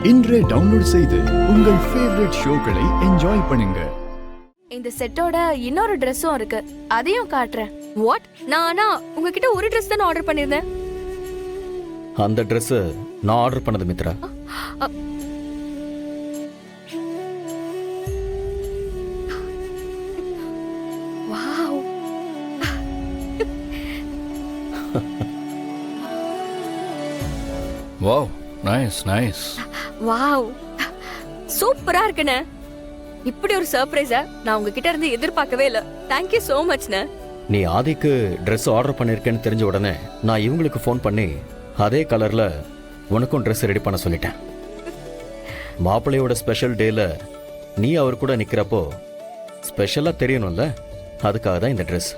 இன்றே டவுன்லோட் செய்து உங்கள் ஃபேவரட் ஷோக்களை என்ஜாய் பண்ணுங்க. இந்த செட்டோட இன்னொரு Dressம் இருக்கு, அதையும் காட்டுறேன். வாட்? நானா உங்ககிட்ட ஒரு Dress தான் ஆர்டர் பண்ணிருந்தேன். அந்த Dress நான் ஆர்டர் பண்ணது Myntra. Wow. Wow, nice nice. Wow, சூப்பரா இருக்குண்ணே. இப்படி ஒரு சர்ப்ரைஸ நான் உங்ககிட்ட இருந்து எதிர்பார்க்கவே இல்ல. Thank you so மச்ண்ணே. நீ ஆதிக்கு Dress ஆர்டர் பண்ணிருக்கேன்னு தெரிஞ்ச உடனே நான் இவங்களுக்கு ஃபோன் பண்ணி அதே கலர்ல உனக்கும் Dress ரெடி பண்ண சொல்லிட்டேன். மாப்பிள்ளையோட ஸ்பெஷல் டேல நீ அவர் கூட நிக்கிறப்போ ஸ்பெஷலா தெரியணும்ல, அதுக்காக தான் இந்த Dress.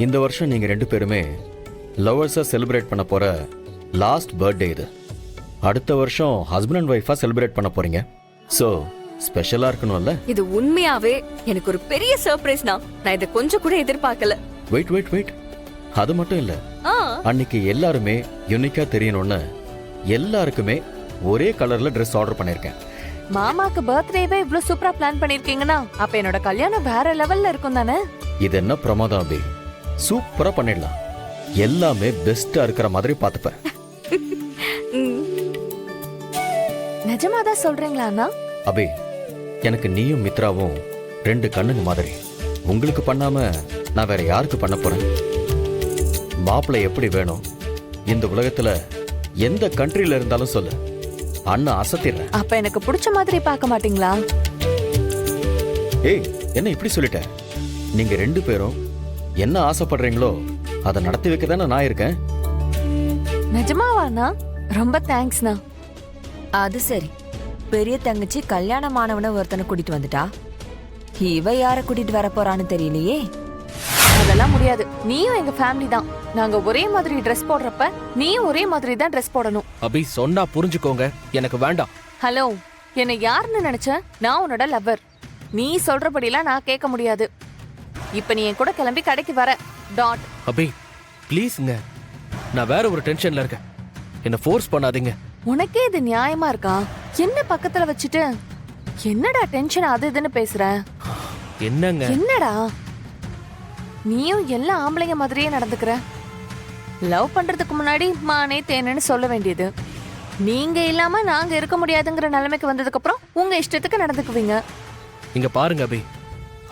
இந்த வருஷம் நீங்க ரெண்டு பேருமே லவ்வர்ஸா செலிப்ரேட் பண்ண போற லாஸ்ட் பர்த்டே இது. அடுத்த வருஷம் ஹஸ்பண்ட் அண்ட் ஒய்ஃபா செலிப்ரேட் பண்ண போறீங்க. சோ ஸ்பெஷலா இருக்கணும்ல. இது உண்மையாவே எனக்கு ஒரு பெரிய சர்ப்ரைஸ்னா. நான் இத கொஞ்சம் கூட எதிர்பார்க்கல. வெயிட், அது மட்டும் இல்ல, அன்னைக்கு எல்லாருமே யூனிக்கா தெரியணும்னு எல்லாருக்குமே ஒரே கலர்ல Dress ஆர்டர் பண்ணிருக்கேன். மாமாக்கு பர்த்டேவே இவ்ளோ சூப்பரா பிளான் பண்ணிருக்கீங்கன்னா அப்ப என்னோட கல்யாணம் வேற லெவல்ல இருக்கும் தானே? இது என்ன பிரமாதம் அபி, சூப்பரா பண்ணிடலாம். எல்லாமே பெஸ்டா இருக்கிற மாதிரி பாத்துப்பேன். நிஜமாதான் சொல்றீங்களா அண்ணா? அபி, எனக்கு நீயும் மித்ராவும் ரெண்டு கண்ணுங்க மாதிரி. உங்களுக்கு பண்ணாம நான் வேற யாருக்கு பண்ண போறேன்? மாப்பிள்ளை எப்படி வேணும், இந்த உலகத்துல எந்த கண்ட்ரில இருந்தாலும் சொல்லு, அண்ணா அசத்திடுறேன். அப்ப எனக்கு பிடிச்ச மாதிரி பார்க்க மாட்டீங்களா? ஏய், என்ன இப்படி சொல்லிட்ட? நீங்க ரெண்டு பேரும் என்ன ஆசைப்படுறீங்களோ அதை நடத்தி வைக்க தானே நான் இருக்கேன். நிஜமாவாண்ணா? ரொம்ப தேங்க்ஸ்ண்ணா. அது சரி, பெரிய தங்கச்சி கல்யாணமானவன ஒருத்தனை கூட்டிட்டு வந்துட்டா. இவ யார கூட்டிட்டு வர போறான்னு தெரியலையே. அதெல்லாம் முடியாது. நீயும் எங்க ஃபேமிலி தான். நாங்க ஒரே மாதிரி Dress போடுறப்ப நீயும் ஒரே மாதிரி தான் Dress போடணும். அபி, சொன்னா புரிஞ்சுக்கோங்க, எனக்கு வேண்டாம். ஹலோ, என்ன யாருன்னு நினைச்ச? நான் உன்னோட லவ்வர். நீ சொல்றபடிலாம் நான் கேட்க முடியாது. இப்ப நீ என் கூட கிளம்பி கடைக்கு வர. டாட். அபி ப்ளீஸ்ங்க, நான் வேற ஒரு டென்ஷன்ல இருக்கேன், என்ன ஃபோர்ஸ் பண்ணாதீங்க. உனக்கே இது நியாயமா இருக்கா? என்ன பக்கத்துல வச்சுட்டு என்னடா டென்ஷன் அது இதுன்னு பேசுற? என்னங்க? என்னடா நீயும் எல்லா ஆம்பளைங்க மாதிரியே நடந்துக்கிற? லவ் பண்றதுக்கு முன்னாடி மானே தேனேன்னு சொல்ல வேண்டியது. நீங்க இல்லாம நாங்க இருக்க முடியாதுங்கிற நிலைமைக்கு வந்ததுக்கு அப்புறம் உங்க இஷ்டத்துக்கு நடந்துக்குவீங்க. இங்க பாருங்க அபி,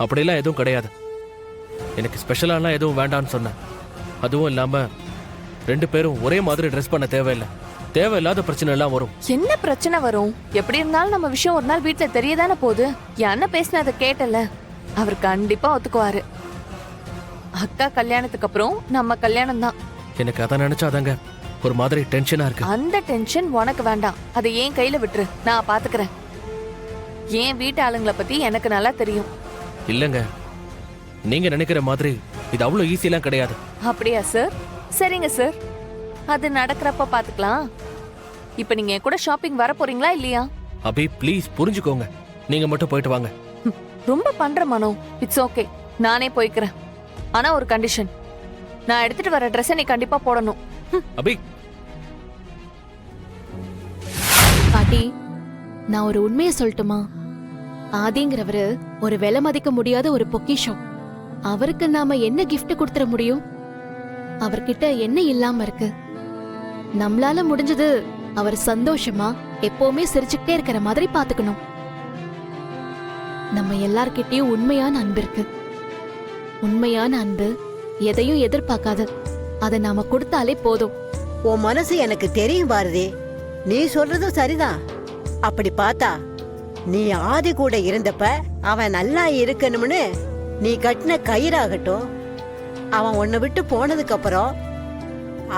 அப்படிலாம் எதுவும் கிடையாது. எனக்கு ஸ்பெஷலாலாம் எதுவும் வேண்டான்னு சொன்னேன். அதுவும் இல்லாம ரெண்டு பேரும் ஒரே மாதிரி Dress பண்ண தேவையில்லை. தேவையில்லாத பிரச்சனை எல்லாம் வரும். என்ன பிரச்சனை வரும்? எப்படி இருந்தாலும் நம்ம விஷயம் ஒரு நாள் வீட்டுல தெரியதானே போகுது. என் அண்ணன் பேசினதை கேட்டல, அவர் கண்டிப்பா ஒத்துக்குவாரு. அக்கா கல்யாணத்துக்கு அப்புறம் நம்ம கல்யாணம் தான். எனக்கு அதை நினைச்சாதாங்க ஒரு மாதிரி டென்ஷனா இருக்கு. அந்த டென்ஷன் உனக்கு வேண்டாம், அதை ஏன் கையில விட்டுரு, நான் பாத்துக்கிறேன். ஏன் வீட்டு ஆளுங்களை பத்தி எனக்கு நல்லா தெரியும். இல்லங்க, நீங்க நினைக்கிற மாதிரி இது அவ்வளவு ஈஸியெல்லாம் கிடையாது. அப்படியா சார்? சரிங்க சார், அது நடக்கிறப்ப பாத்துக்கலாம். இப்ப நீங்க என் கூட ஷாப்பிங் வர போறீங்களா இல்லையா? அபி ப்ளீஸ் புரிஞ்சுக்கோங்க, நீங்க மட்டும் போயிட்டு வாங்க. ரொம்ப பண்ற மனோ. இட்ஸ் ஓகே, நானே போய்க்கிறேன். ஆனா ஒரு கண்டிஷன், நான் எடுத்துட்டு வர Dress நீ கண்டிப்பா போடணும். அபி. பாட்டி, நான் ஒரு உண்மையை சொல்லட்டுமா? ஆதிங்கிறவரு ஒரு விலை மதிக்க முடியாத ஒரு பொக்கிஷம். அவருக்கு நாம என்ன கிஃப்ட் கொடுத்துட முடியும்? அவர்கிட்ட என்ன இல்லாம இருக்கு? நம்மளால முடிஞ்சது அவர் சந்தோஷமா எப்பவுமே சிரிச்சுக்கிட்டே இருக்கிற மாதிரி பாத்துக்கணும். நம்ம எல்லார்கிட்டயும் உண்மையான அன்பு இருக்கு. உண்மையான அன்பு எதையும் எதிர்பார்க்காது. அதை நாம கொடுத்தாலே போதும். உன் மனசு எனக்கு தெரியும் பாரதி, நீ சொல்றதும் சரிதான். அப்படி பார்த்தா நீ ஆதி கூட இருந்தப்ப அவன் நல்லா இருக்கணும்னு நீ கட்டின கயிறாகட்டும், அவன் உன்னை விட்டு போனதுக்கு அப்புறம்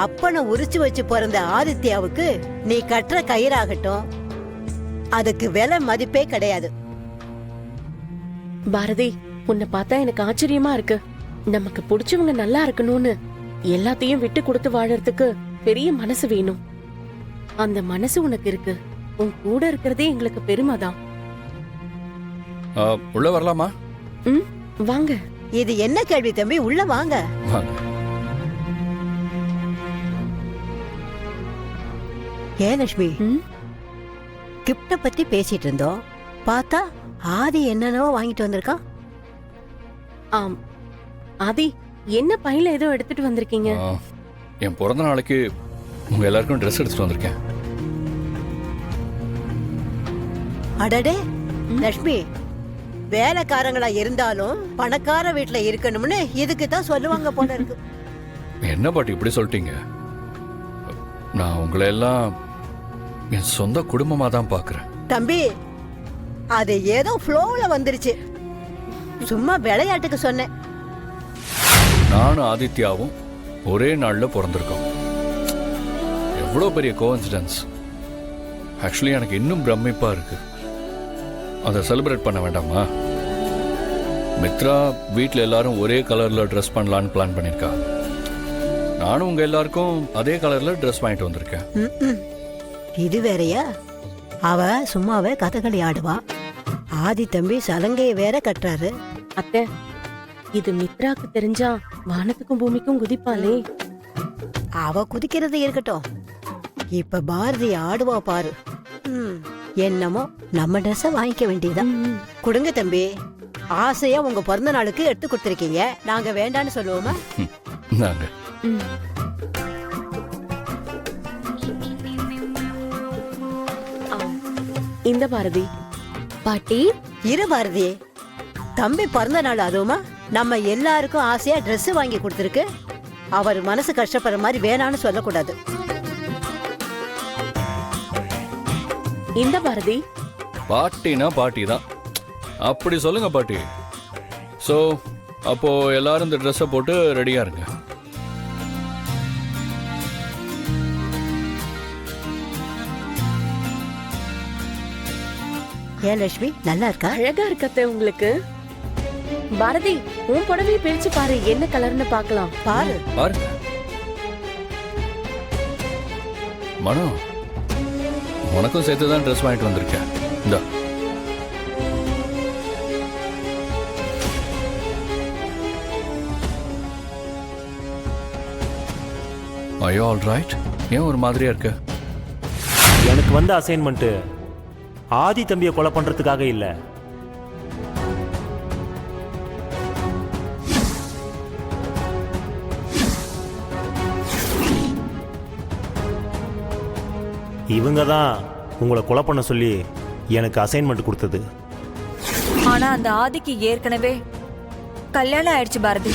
அப்பனை உரிச்சு வச்சு பிறந்த ஆதித்யாவுக்கு நீ கட்டுற கயிறாகட்டும், அதுக்கு விலை மதிப்பே கிடையாது. பாரதி, உன்னை பார்த்தா எனக்கு ஆச்சரியமா இருக்கு. நமக்கு பிடிச்சவங்க நல்லா இருக்கணும்னு எல்லாத்தையும் விட்டு கொடுத்து வாழறதுக்கு பெரிய மனசு வேணும். அந்த மனசு உனக்கு இருக்கு. உன் கூட இருக்கிறதே எங்களுக்கு பெருமைதான். உள்ள வரலாமா? வாங்க. இது என்ன கேள்வி தம்பி? உள்ள வாங்க. ஏன் லட்சுமி, கிஃப்ட பத்தி பேசிட்டு இருந்தோம். பார்த்தா ஆதி என்னென்னவோ வாங்கிட்டு வந்திருக்கான். ஆம் ஆதி, என்ன பையில ஏதோ எடுத்துட்டு வந்திருக்கீங்க? என் பிறந்த நாளைக்கு உங்க எல்லாருக்கும் ட்ரெஸ் எடுத்துட்டு வந்திருக்கேன். அடடே லட்சுமி, வேலைக்காரங்களா இருந்தாலும் பணக்கார வீட்டுல இருக்கணும்னு இதுக்கு தான் சொல்லுவாங்க போல இருக்கு. என்ன பாட்டி இப்படி சொல்லிட்டீங்க? நான் உங்களை எல்லாம் என் சொந்த குடும்பமா தான் பாக்குறேன். தம்பி, அது ஏதோ ஃப்ளோல வந்துருச்சு. சும்மா விளையாட்டுக்கு சொன்னேன். நானும் ஆதித்யாவும் ஒரே நாள்ல பிறந்திருக்கோம். எவ்வளோ பெரிய கோஇன்சிடென்ஸ். ஆக்சுவலி எனக்கு இன்னும் பிரமிப்பா இருக்கு. அதை செலிப்ரேட் பண்ண வேண்டாமா? மித்ரா வீட்டில் எல்லாரும் ஒரே கலர்ல ட்ரெஸ் பண்ணலான்னு பிளான் பண்ணியிருக்கா. நானும் உங்க எல்லாருக்கும் அதே கலர்ல ட்ரெஸ் வாங்கிட்டு வந்திருக்கேன். ம்ம். இது வேறயா? அவ சும்மாவே கதகளி ஆடுவா. ஆதி தம்பி சலங்கையை வேற கட்டுறாரு. அத்தை, இது மித்ராக்கு தெரிஞ்சா வானத்துக்கும் பூமிக்கும் குதிப்பாளே. அவ குதிக்கிறது இருக்கட்டும், இப்ப பாரதி ஆடுவா பாரு. என்னமோ நம்ம ட்ரெஸ்ஸ வாங்கிக்க வேண்டியதான். கொடுங்க தம்பி, ஆசையா உங்க பிறந்த நாளுக்கு எடுத்து கொடுத்துருக்கீங்க, நாங்க வேண்டான்னு சொல்லுவோமா? நாங்க இந்த பாரதி. பாட்டி, இரு பாரதி, தம்பி பிறந்த நாள் அதுவுமா நம்ம எல்லாருக்கும் ஆசையா Dress வாங்கி கொடுத்துருக்கு. அவர் மனசு கஷ்டப்படுற மாதிரி வேணான்னு சொல்லக்கூடாது. இந்த பாரதி. பாட்டினா பாட்டி தான், அப்படி சொல்லுங்க பாட்டி. ஸோ அப்போ எல்லாரும் இந்த ட்ரெஸ்ஸை போட்டு ரெடியா இருங்க. ஏன் லட்சுமி, நல்லா இருக்கா? அழகா இருக்கத்த உங்களுக்கு. பாரதி, உன் புடவையை பிரிச்சு பாரு, என்ன கலர்னு பார்க்கலாம். பாரு பாருங்க. மனோ, உனக்கும் சேர்த்து தான் ட்ரெஸ் வாங்கிட்டு வந்திருக்கேன். இந்த Are you all right? ஏன் ஒரு மாதிரியா இருக்க? எனக்கு வந்த அசைன்மெண்ட் ஆதி தம்பியை கொலை பண்றதுக்காக இல்ல. இவங்க தான் உங்களை கொலை பண்ண சொல்லி எனக்கு அசைன்மெண்ட் கொடுத்தது. ஆனா அந்த ஆதிக்கு ஏற்கனவே கல்யாணம் ஆயிடுச்சு பாரதி.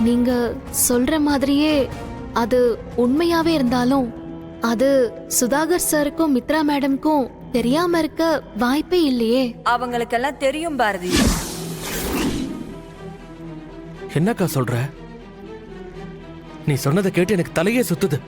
நீங்க சொல்ற மாதிரியே அது உண்மையாவே இருந்தாலும் அது சுதாகர் சாருக்கும் மித்ரா மேடம்க்கும் தெரியாம இருக்க வாய்ப்பே இல்லையே. அவங்களுக்கெல்லாம் தெரியும் பாரதி. என்னக்கா சொல்ற? நீ சொன்னதை கேட்டு எனக்கு தலையே சுத்துது.